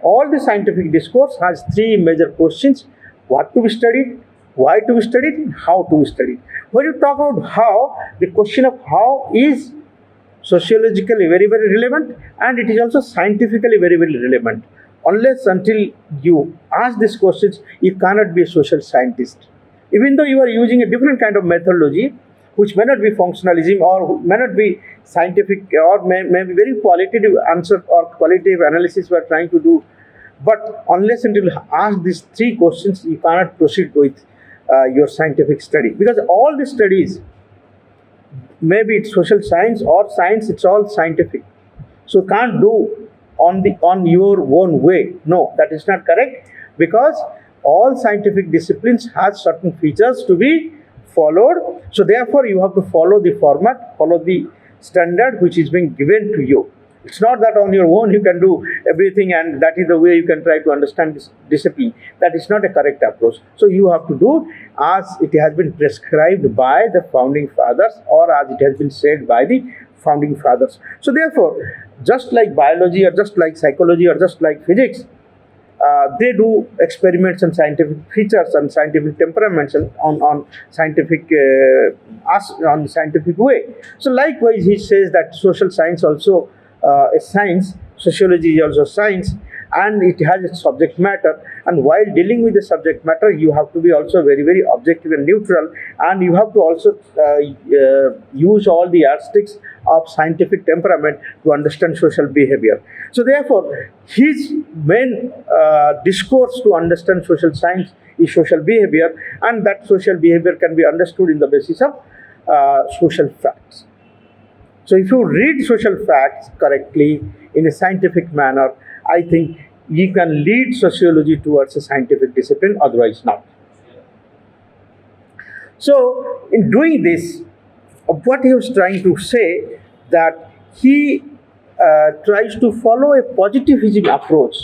All the scientific discourse has three major questions: what to be studied, why to be studied, and how to be studied. When you talk about how, the question of how is sociologically very, very relevant, and it is also scientifically very, very relevant. Unless until you ask these questions, you cannot be a social scientist. Even though you are using a different kind of methodology, which may not be functionalism or may not be scientific or may be very qualitative answer or qualitative analysis we are trying to do. But unless until you ask these three questions, you cannot proceed with your scientific study. Because all the studies, maybe it's social science or science, it's all scientific. So can't do on your own way. No, that is not correct, because all scientific disciplines have certain features to be followed. So therefore you have to follow the format, follow the standard which is being given to you. It's not that on your own you can do everything and that is the way you can try to understand this discipline. That is not a correct approach. So you have to do as it has been prescribed by the founding fathers, or as it has been said by the founding fathers. So therefore, just like biology or just like psychology or just like physics, they do experiments on scientific features and scientific temperaments and on scientific on scientific way. So likewise, he says that social science also is science. Sociology is also science, and it has its subject matter. And while dealing with the subject matter, you have to be also very, very objective and neutral, and you have to also use all the yardsticks of scientific temperament to understand social behavior. So therefore, his main discourse to understand social science is social behavior, and that social behavior can be understood in the basis of social facts. So if you read social facts correctly in a scientific manner, I think you can lead sociology towards a scientific discipline, otherwise not. So in doing this, what he was trying to say, that he tries to follow a positivism approach.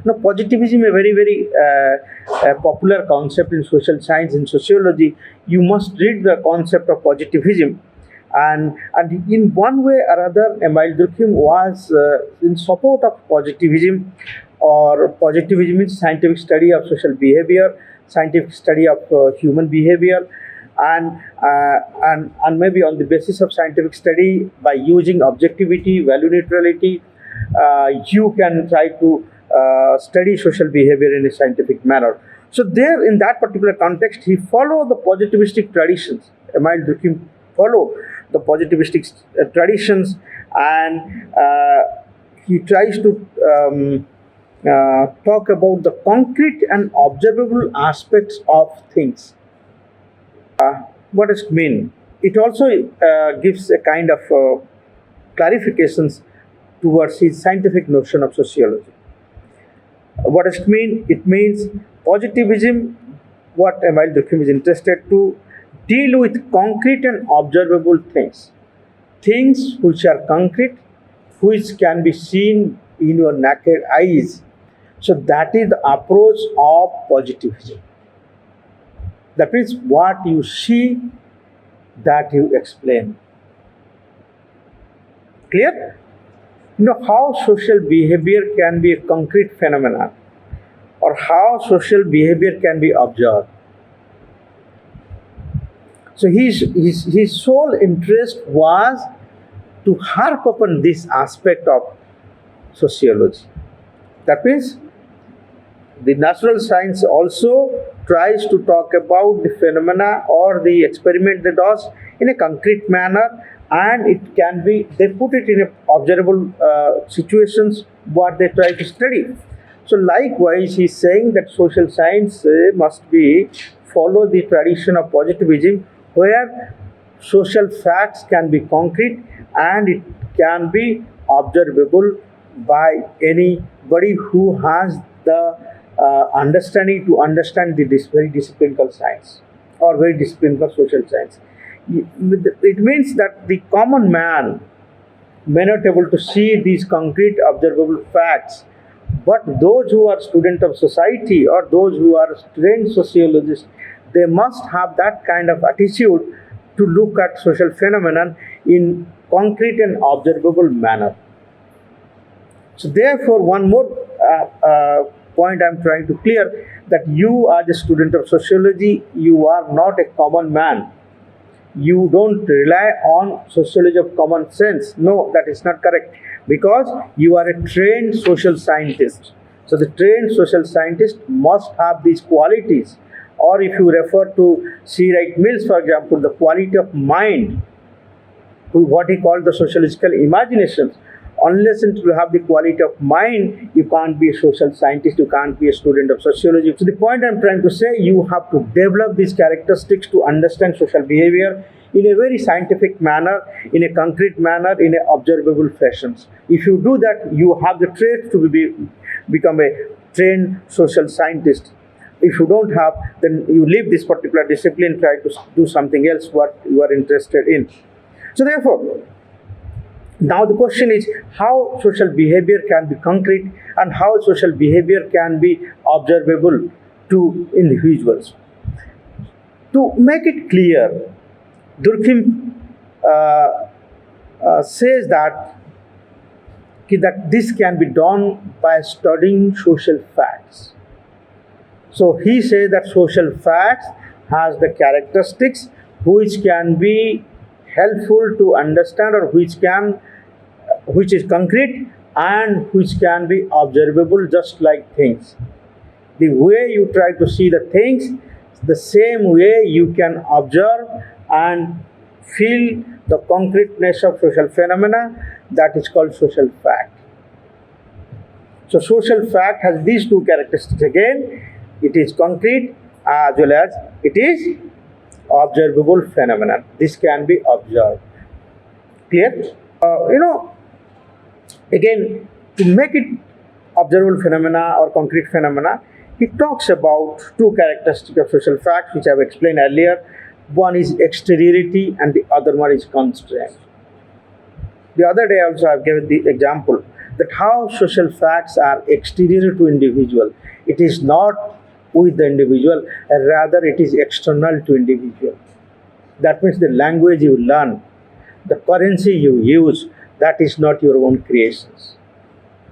Now, positivism is a very, very popular concept in social science, in sociology. You must read the concept of positivism. And in one way or other, Émile Durkheim was in support of positivism, or positivism means scientific study of social behavior, scientific study of human behavior, and maybe on the basis of scientific study, by using objectivity, value neutrality, you can try to study social behavior in a scientific manner. So there, in that particular context, he followed the positivistic traditions. Émile Durkheim follow the positivistic traditions, and he tries to talk about the concrete and observable aspects of things. What does it mean? It also gives a kind of clarifications towards his scientific notion of sociology. What does it mean? It means positivism, what Émile Durkheim is interested to deal with concrete and observable things. Things which are concrete, which can be seen in your naked eyes. So that is the approach of positivism. That means what you see, that you explain. Clear? You know how social behavior can be a concrete phenomenon, or how social behavior can be observed. So his sole interest was to harp upon this aspect of sociology. That means the natural science also tries to talk about the phenomena or the experiment they does in a concrete manner, and it can be, they put it in a observable situations what they try to study. So likewise, he is saying that social science must be follow the tradition of positivism, where social facts can be concrete and it can be observable by anybody who has the understanding to understand the very discipline called science, or very discipline called social science. It means that the common man may not able to see these concrete observable facts, but those who are students of society or those who are trained sociologists, they must have that kind of attitude to look at social phenomenon in concrete and observable manner. So therefore, one more point I'm trying to clear, that you as a student of sociology, you are not a common man. You don't rely on sociology of common sense. No, that is not correct, because you are a trained social scientist. So the trained social scientist must have these qualities. Or if you refer to C. Wright Mills, for example, the quality of mind, what he called the sociological imaginations. Unless until you have the quality of mind, you can't be a social scientist, you can't be a student of sociology. So the point I'm trying to say, you have to develop these characteristics to understand social behavior in a very scientific manner, in a concrete manner, in an observable fashions. If you do that, you have the traits to become a trained social scientist. If you don't have, then you leave this particular discipline, try to do something else what you are interested in. So therefore, now the question is how social behavior can be concrete and how social behavior can be observable to individuals. To make it clear, Durkheim says that this can be done by studying social facts. So he says that social facts has the characteristics which can be helpful to understand, or which is concrete and which can be observable, just like things. The way you try to see the things, the same way you can observe and feel the concreteness of social phenomena, that is called social fact. So social fact has these two characteristics again. It is concrete as well as it is observable phenomenon. This can be observed. Clear? Again, to make it observable phenomena or concrete phenomena, he talks about two characteristics of social facts, which I have explained earlier. One is exteriority and the other one is constraint. The other day also I have given the example that how social facts are exterior to individual. It is not with the individual, rather it is external to individual. That means the language you learn, the currency you use, that is not your own creations.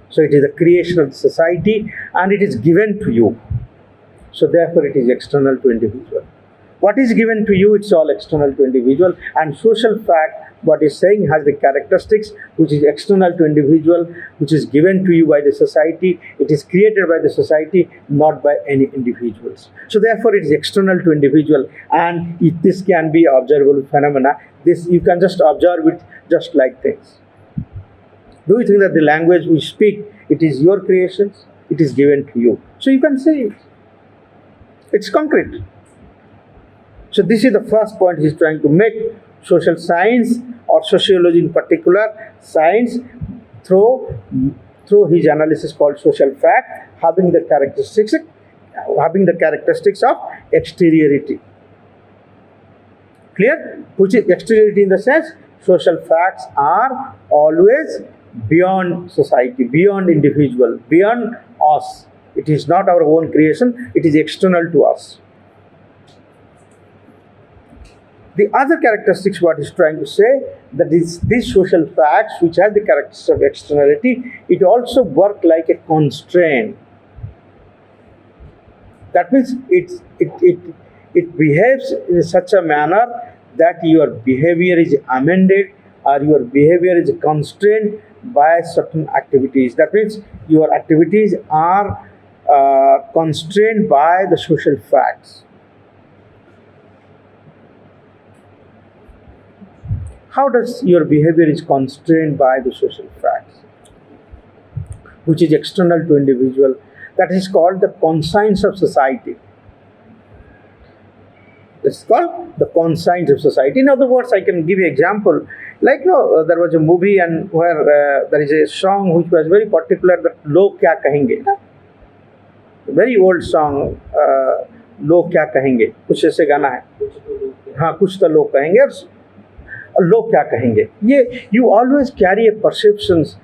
So it is the creation of the society and it is given to you. So therefore it is external to individual. What is given to you, it's all external to individual. And social fact, what is saying, has the characteristics which is external to individual, which is given to you by the society. It is created by the society, not by any individuals. So therefore it is external to individual, and this can be observable phenomena. This you can just observe it just like things. Do you think that the language we speak, it is your creations? It is given to you. So you can say it. It's concrete. So this is the first point he's trying to make. Social science, or sociology in particular, science through his analysis called social fact, having the characteristics of exteriority. Clear? Which is exteriority in the sense social facts are always beyond society, beyond individual, beyond us. It is not our own creation, it is external to us. The other characteristics what he's trying to say, that these social facts which have the characteristics of externality, it also work like a constraint. That means it behaves in such a manner that your behavior is amended or your behavior is constrained by certain activities. That means your activities are constrained by the social facts. How does your behavior is constrained by the social facts, which is external to individual? That is called the conscience of society. It's called the conscience of society. In other words, I can give you an example. Like, there was a movie and where there is a song which was very particular, that "Log Kya Kahenge." Very old song, "Log Kya Kahenge." कुछ ऐसे गाना है. हाँ, कुछ तो लोग कहेंगे. लोग क्या कहेंगे, ये you always carry a perceptions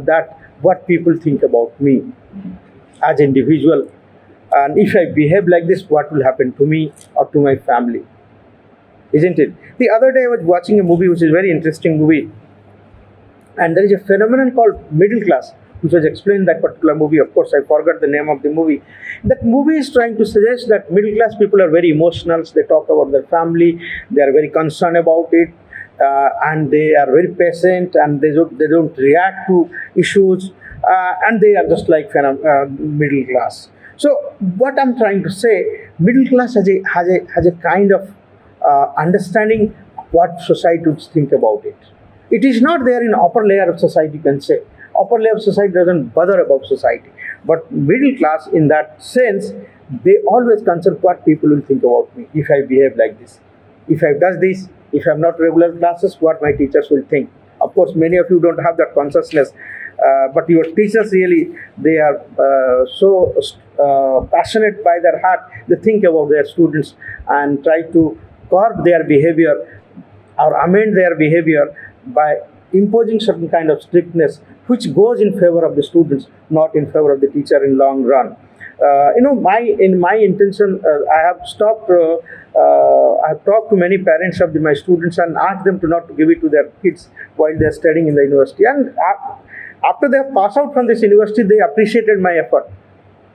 that what people think about me as individual, and if I behave like this, what will happen to me or to my family, isn't it? The other day I was watching a movie which is a very interesting movie, and there is a phenomenon called middle class. which was explained in that particular movie. Of course, I forgot the name of the movie. That movie is trying to suggest that middle class people are very emotional. They talk about their family. They are very concerned about it. And they are very patient, and they don't react to issues, and they are just like middle class. So what I'm trying to say, middle class has a kind of understanding what society would think about it. It is not there in upper layer of society, you can say. Upper layer of society doesn't bother about society. But middle class, in that sense, they always concern what people will think about me if I behave like this. If I does this, if I'm not regular classes, what my teachers will think. Of course, many of you don't have that consciousness, but your teachers really, they are so passionate by their heart. They think about their students and try to curb their behavior or amend their behavior by imposing certain kind of strictness, which goes in favor of the students, not in favor of the teacher in long run. My intention, I have stopped. I have talked to many parents of my students and asked them to not to give it to their kids while they are studying in the university. And after they have passed out from this university, they appreciated my effort.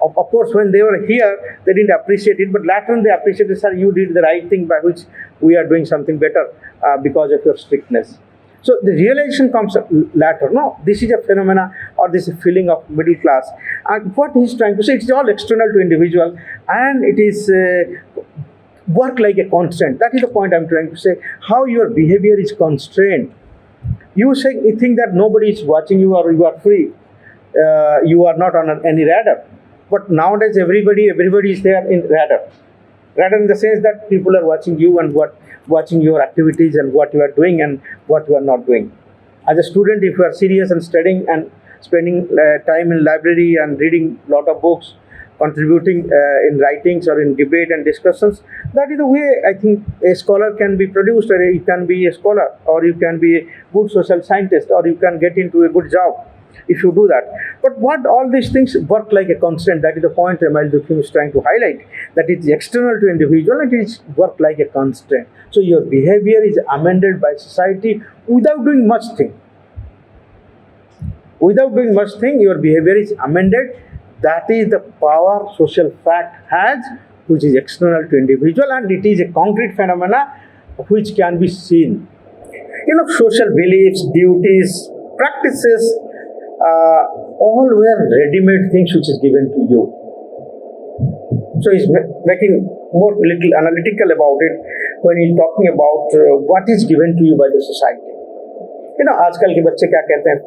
Of course, when they were here, they didn't appreciate it, but later on they appreciated, sir, you did the right thing by which we are doing something better because of your strictness. So the realization comes later. No, this is a phenomena, or this is a feeling of middle class. And what he's trying to say, it's all external to individual, and it is work like a constant. That is the point I'm trying to say. How your behavior is constrained. You think that nobody is watching you, or you are free. You are not on any radar. But nowadays, everybody is there in radar. Radar in the sense that people are watching you and watching your activities and what you are doing and what you are not doing. As a student, if you are serious and studying and spending time in library and reading lot of books, contributing in writings or in debate and discussions, that is the way I think a scholar can be produced, or you can be a scholar, or you can be a good social scientist, or you can get into a good job if you do that. But what all these things work like a constant, that is the point Émile Durkheim is trying to highlight, that it's external to individual and it is work like a constant. So your behavior is amended by society without doing much thing. Without doing much thing, your behavior is amended. That is the power social fact has, which is external to individual, and it is a concrete phenomena which can be seen. Social beliefs, duties, practices, all were ready-made things which is given to you. So he's making more little analytical about it when he's talking about what is given to you by the society. आजकल के बच्चे क्या कहते हैं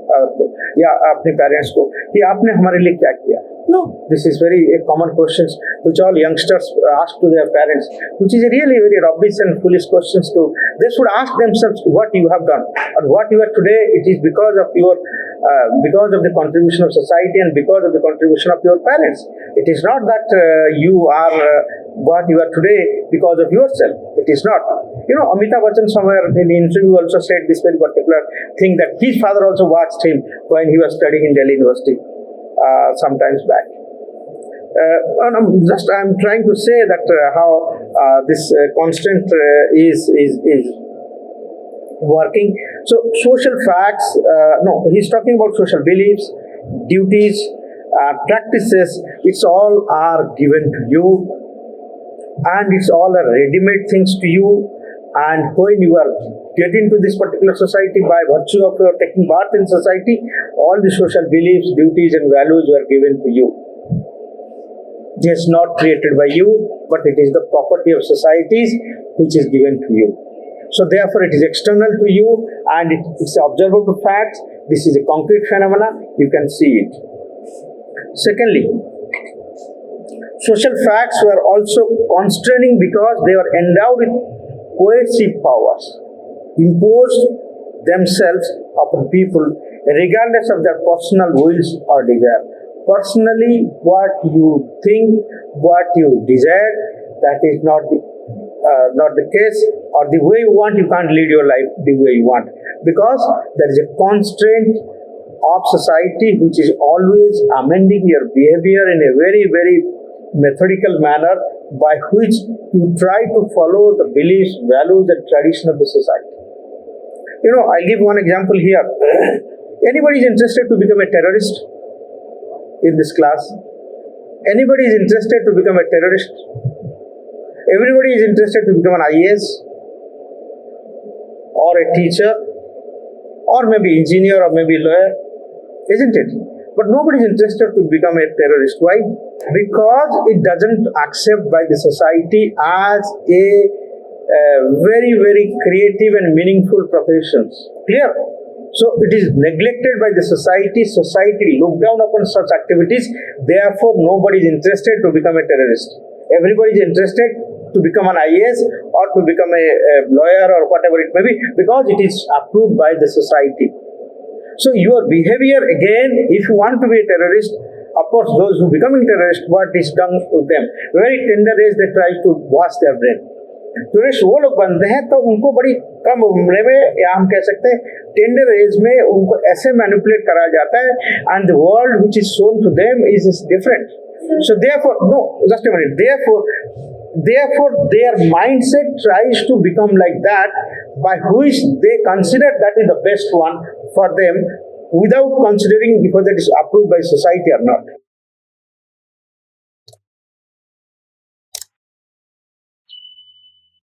या अपने parents को कि आपने हमारे लिए क्या किया? No, this is very common questions which all youngsters ask to their parents, which is really very rubbish and foolish questions to. They should ask themselves what you have done or what you are today. It is because of because of the contribution of society and because of the contribution of your parents. It is not that you are what you are today because of yourself. It is not. Amitabh Bachchan somewhere in the interview also said this very particular thing, that his father also watched him when he was studying in Delhi University sometimes back. I'm trying to say that how this constant is working. So social facts, he's talking about social beliefs, duties, practices. It's all are given to you, and it's all are ready-made things to you. And when you are getting to this particular society by virtue of your taking part in society, all the social beliefs, duties and values were given to you. It is not created by you, but it is the property of societies which is given to you. So therefore it is external to you, and it's observable to facts. This is a concrete phenomena, you can see it. Secondly, social facts were also constraining because they were endowed with coercive powers, imposed themselves upon people regardless of their personal wills or desire. Personally, what you think, what you desire, that is not the case, or the way you want. You can't lead your life the way you want, because there is a constraint of society which is always amending your behavior in a very, very methodical manner, by which you try to follow the beliefs, values and tradition of the society. I'll give one example here. Anybody is interested to become a terrorist? in this class? Anybody is interested to become a terrorist? Everybody is interested to become an IAS or a teacher or maybe engineer or maybe lawyer, isn't it? But nobody is interested to become a terrorist. Why? Because it doesn't accept by the society as a very, very creative and meaningful professions. Clear? So it is neglected by the society. Society look down upon such activities. Therefore, nobody is interested to become a terrorist. Everybody is interested to become an IAS or to become a lawyer or whatever it may be, because it is approved by the society. So your behavior, again, if you want to be a terrorist, of course those who becoming terrorists, what is done with them? Very tender age they try to wash their brain. Tourist वो लोग बनते हैं तो उनको बड़ी कम उम्र में, या हम कह सकते हैं टेंडर एज में, उनको ऐसे मैनिपुलेट करा जाता है, and the world which is shown to them is different. So therefore, no, just a minute. Therefore, their mindset tries to become like that, by which they consider that is the best one for them, without considering whether it is approved by society or not.